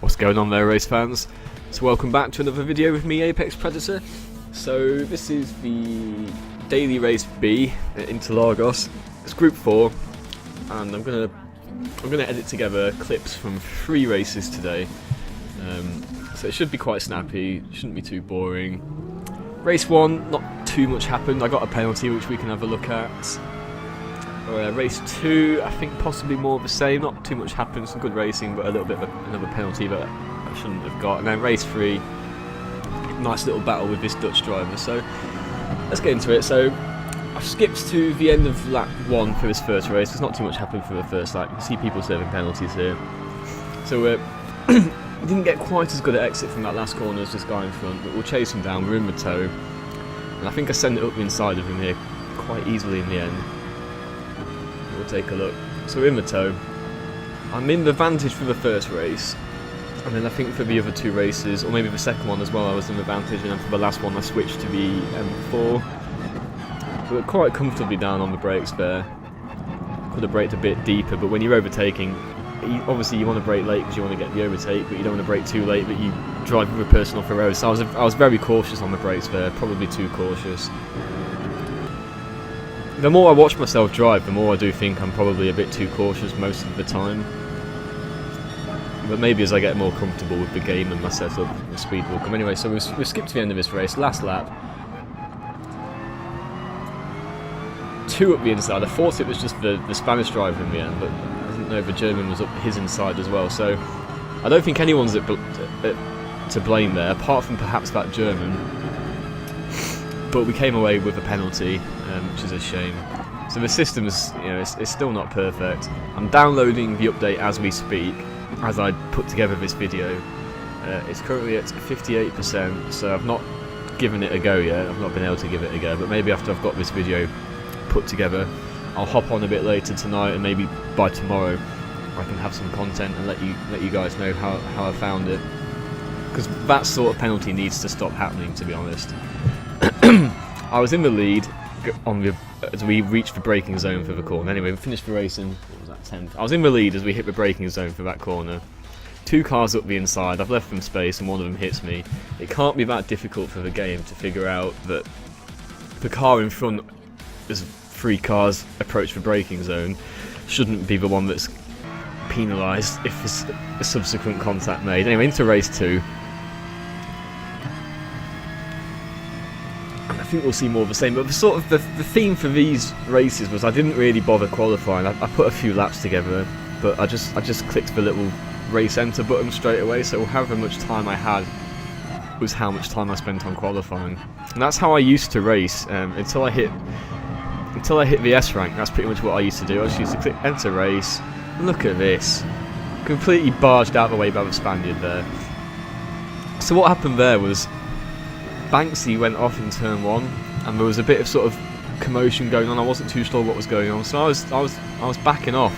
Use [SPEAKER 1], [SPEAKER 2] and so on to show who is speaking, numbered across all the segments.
[SPEAKER 1] What's going on there, race fans? So welcome back to another video with me, Apex Predator. So this is the daily race B at Interlagos. It's Group 4, and I'm gonna edit together clips from 3 races today. So it should be quite snappy, shouldn't be too boring. Race 1, not too much happened. I got a penalty which we can have a look at. Race 2, I think possibly more of the same, not too much happened, some good racing, but a little bit of another penalty that I shouldn't have got. And then race 3, nice little battle with this Dutch driver. So let's get into it. So I've skipped to the end of lap 1 for this first race. There's not too much happened for the first lap. You can see people serving penalties here. So we didn't get quite as good an exit from that last corner as this guy in front, but we'll chase him down. We're in the tow, and I think I sent it up the inside of him here quite easily in the end. We'll take a look. So we're in the tow. I'm in the vantage for the first race, and then I think for the other 2 races, or maybe the second one as well, I was in the vantage, and then for the last one I switched to the M4. We're quite comfortably down on the brakes there. Could have braked a bit deeper, but when you're overtaking, obviously you want to brake late because you want to get the overtake, but you don't want to brake too late, but you drive with a person off the road. So I was very cautious on the brakes there, probably too cautious. The more I watch myself drive, the more I do think I'm probably a bit too cautious most of the time. But maybe as I get more comfortable with the game and my setup, the speed will come. Anyway, so we've skipped to the end of this race, last lap. 2 up the inside. I thought it was just the Spanish driver in the end, but I didn't know the German was up his inside as well. So I don't think anyone's to blame there, apart from perhaps that German. But we came away with a penalty, which is a shame. So the system's, it's still not perfect. I'm downloading the update as we speak, as I put together this video. It's currently at 58%, so I've not given it a go yet. I've not been able to give it a go, but maybe after I've got this video put together, I'll hop on a bit later tonight, and maybe by tomorrow I can have some content and let you guys know how I found it. Because that sort of penalty needs to stop happening, to be honest. I was in the lead as we reached the braking zone for the corner. Anyway, we finished the race in, what was that, 10th? I was in the lead as we hit the braking zone for that corner. 2 cars up the inside, I've left them space and one of them hits me. It can't be that difficult for the game to figure out that the car in front, as 3 cars approach the braking zone, shouldn't be the one that's penalised if there's a subsequent contact made. Anyway, into race 2. I think we'll see more of the same, but the theme for these races was I didn't really bother qualifying. I put a few laps together, but I just clicked the little race enter button straight away, so however much time I had was how much time I spent on qualifying. And that's how I used to race until I hit the S rank. That's pretty much what I used to do. I just used to click enter race. Look at this, completely barged out the way by the Spaniard there. So what happened there was Banksy went off in turn 1, and there was a bit of sort of commotion going on. I wasn't too sure what was going on, so I was backing off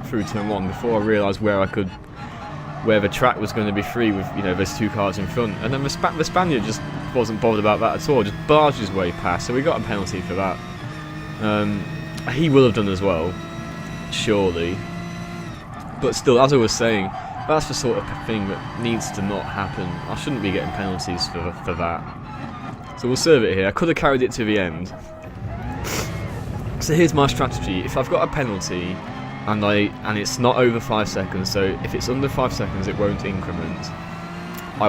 [SPEAKER 1] through turn 1 before I realised where the track was going to be free with there's 2 cars in front, and then the Spaniard just wasn't bothered about that at all, just barged his way past. So we got a penalty for that. He will have done as well, surely. But still, as I was saying, that's the sort of thing that needs to not happen. I shouldn't be getting penalties for that. So we'll serve it here. I could have carried it to the end. So here's my strategy. If I've got a penalty and it's not over 5 seconds, so if it's under 5 seconds it won't increment, I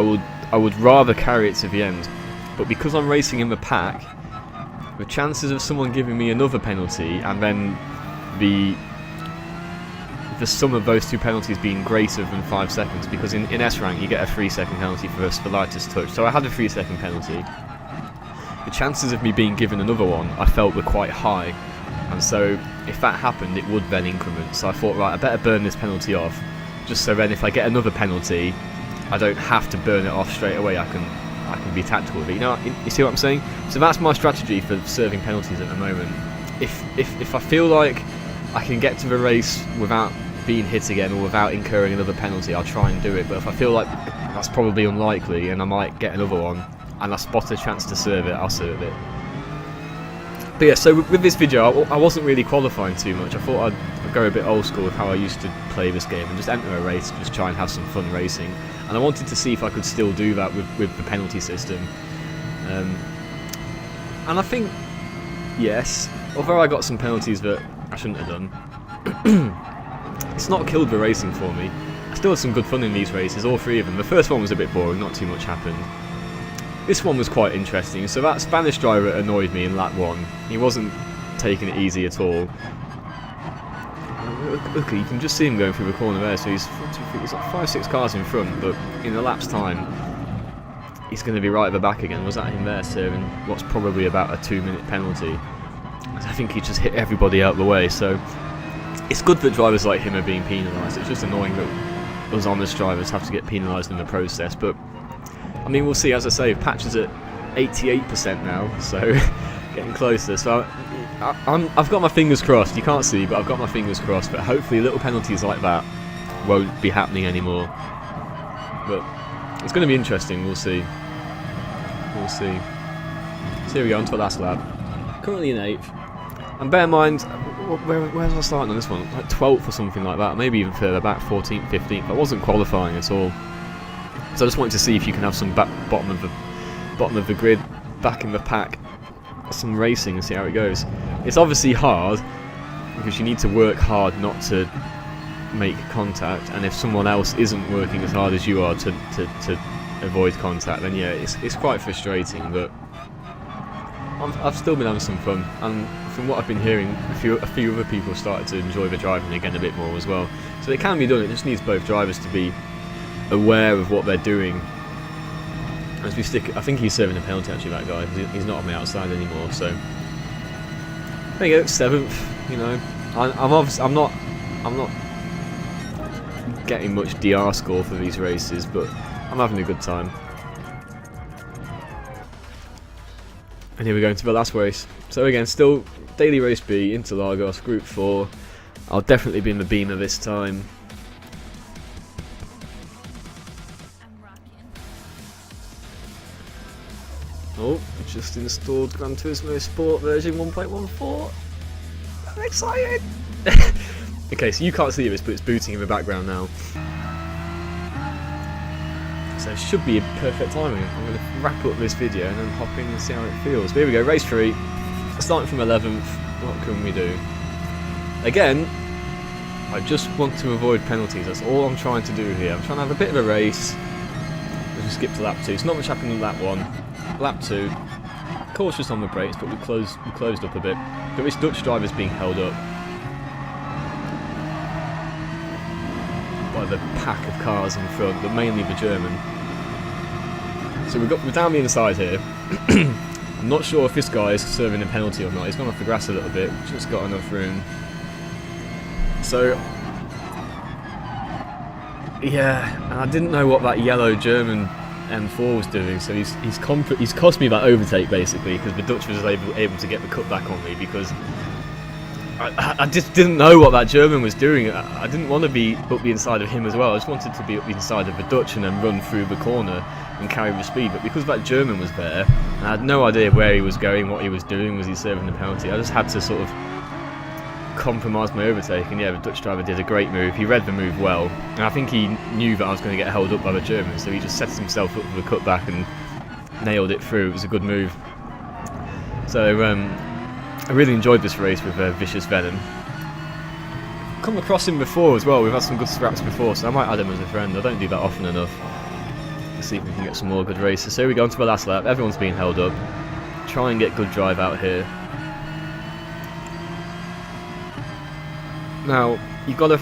[SPEAKER 1] would rather carry it to the end. But because I'm racing in the pack, the chances of someone giving me another penalty and then the sum of those 2 penalties being greater than 5 seconds, because in S rank you get a 3-second penalty for the lightest touch, so I had a 3-second penalty. The chances of me being given another one I felt were quite high, and so if that happened it would then increment. So I thought, right, I better burn this penalty off, just so then if I get another penalty I don't have to burn it off straight away. I can be tactical with it. You see what I'm saying? So that's my strategy for serving penalties at the moment. If I feel like I can get to the race without being hit again or without incurring another penalty, I'll try and do it. But if I feel like that's probably unlikely and I might get another one and I spot a chance to serve it, I'll serve it. But yeah, so with this video I wasn't really qualifying too much. I thought I'd go a bit old school with how I used to play this game and just enter a race, just try and have some fun racing. And I wanted to see if I could still do that with the penalty system. And I think, yes, although I got some penalties that I shouldn't have done, it's not killed the racing for me. I still had some good fun in these races, all three of them. The first one was a bit boring, not too much happened. This one was quite interesting. So that Spanish driver annoyed me in lap 1. He wasn't taking it easy at all. Look, you can just see him going through the corner there, so he's like 5-6 cars in front, but in a lap's time he's going to be right at the back again. Was that him there serving what's probably about a 2-minute penalty? I think he just hit everybody out of the way, so it's good that drivers like him are being penalised. It's just annoying that us honest drivers have to get penalised in the process, but I mean, we'll see. As I say, Patch is at 88% now, so getting closer. So I've got my fingers crossed. You can't see, but I've got my fingers crossed. But hopefully little penalties like that won't be happening anymore. But it's going to be interesting. We'll see. We'll see. So here we go, on to the last lap. Currently in 8th. And bear in mind, where was I starting on this one? Like 12th or something like that. Maybe even further back, 14th, 15th. I wasn't qualifying at all. So I just wanted to see if you can have some bottom of the grid, back in the pack, some racing and see how it goes. It's obviously hard because you need to work hard not to make contact, and if someone else isn't working as hard as you are to avoid contact, then yeah, it's quite frustrating. But I've still been having some fun, and from what I've been hearing, a few other people have started to enjoy the driving again a bit more as well. So it can be done. It just needs both drivers to be aware of what they're doing. As we stick, I think he's serving a penalty actually, that guy. He's not on the outside anymore. So there you go, 7th. You know, I'm not getting much DR score for these races, but I'm having a good time. And here we go into the last race. So again, still Daily Race B, Interlagos, Group 4. I'll definitely be in the Beamer this time. Oh, just installed Gran Turismo Sport version 1.14. I'm excited! Okay, so you can't see this, but it's booting in the background now. So it should be a perfect timing. I'm going to wrap up this video and then hop in and see how it feels. But here we go, race 3. Starting from 11th, what can we do? Again, I just want to avoid penalties. That's all I'm trying to do here. I'm trying to have a bit of a race. Let's just skip to lap 2. So not much happened in lap 1. Lap 2, cautious on the brakes, but we closed up a bit. But this Dutch driver's being held up by the pack of cars in front, but mainly the German. So we're down the inside here. I'm not sure if this guy is serving a penalty or not. He's gone off the grass a little bit, just got enough room. So yeah, and I didn't know what that yellow German M4 was doing, so he's cost me that overtake basically, because the Dutch was able to get the cutback on me, because I just didn't know what that German was doing. I didn't want to be up the inside of him as well. I just wanted to be up the inside of the Dutch and then run through the corner and carry the speed. But because that German was there, and I had no idea where he was going, what he was doing, was he serving the penalty, I just had to sort of compromise my overtake. And yeah, the Dutch driver did a great move. He read the move well, and I think he knew that I was going to get held up by the German, so he just set himself up for the cutback and nailed it through. It was a good move. So I really enjoyed this race with Vicious Venom. Come across him before as well. We've had some good scraps before, so I might add him as a friend. I don't do that often enough. Let's see if we can get some more good races. So here we go on to the last lap. Everyone's being held up. Try and get good drive out here. Now, you've got to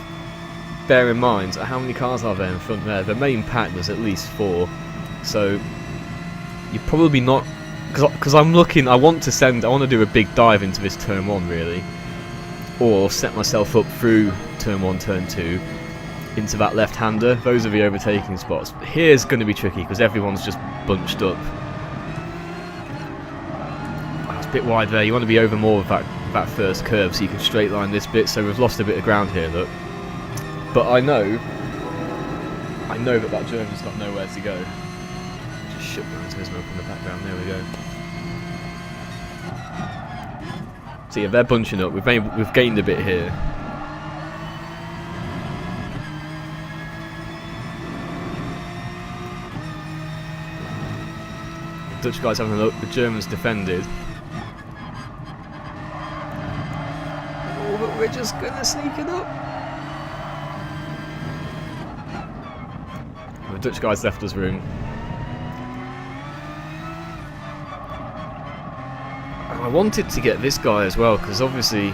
[SPEAKER 1] bear in mind how many cars are there in front there. The main pack was at least 4, so you're probably not, because I'm looking, I want to do a big dive into this turn 1 really, or set myself up through turn 1, turn 2 into that left-hander. Those are the overtaking spots. Here's going to be tricky because everyone's just bunched up. It's a bit wide there. You want to be over more of that first curve so you can straight line this bit. So we've lost a bit of ground here, look. But I know that German's got nowhere to go. Just shut Gran Turismo up in the background. There we go. So yeah, they're bunching up. We've gained a bit here. Dutch guys having a look, the Germans defended. Oh, but we're just gonna sneak it up. The Dutch guys left us room. And I wanted to get this guy as well, because obviously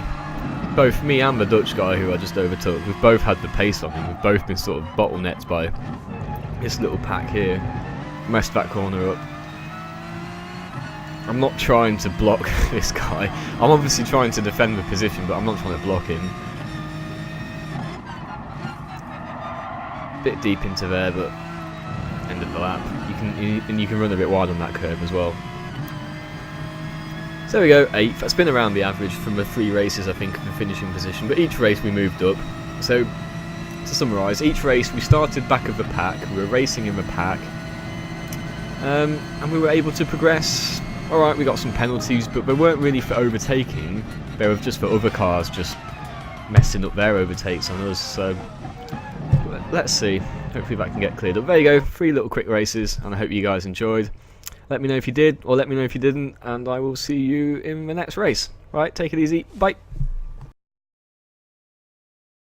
[SPEAKER 1] both me and the Dutch guy who I just overtook, we've both had the pace on him. We've both been sort of bottlenecked by this little pack here. Messed that corner up. I'm not trying to block this guy. I'm obviously trying to defend the position, but I'm not trying to block him. Bit deep into there, but end of the lap. You can run a bit wide on that curve as well. So there we go, 8th. That's been around the average from the 3 races, I think, of the finishing position. But each race we moved up. So to summarise, each race we started back of the pack. We were racing in the pack, and we were able to progress. Alright, we got some penalties, but they weren't really for overtaking. They were just for other cars just messing up their overtakes on us. So let's see. Hopefully that can get cleared up. There you go, 3 little quick races, and I hope you guys enjoyed. Let me know if you did, or let me know if you didn't, and I will see you in the next race. Right, take it easy. Bye.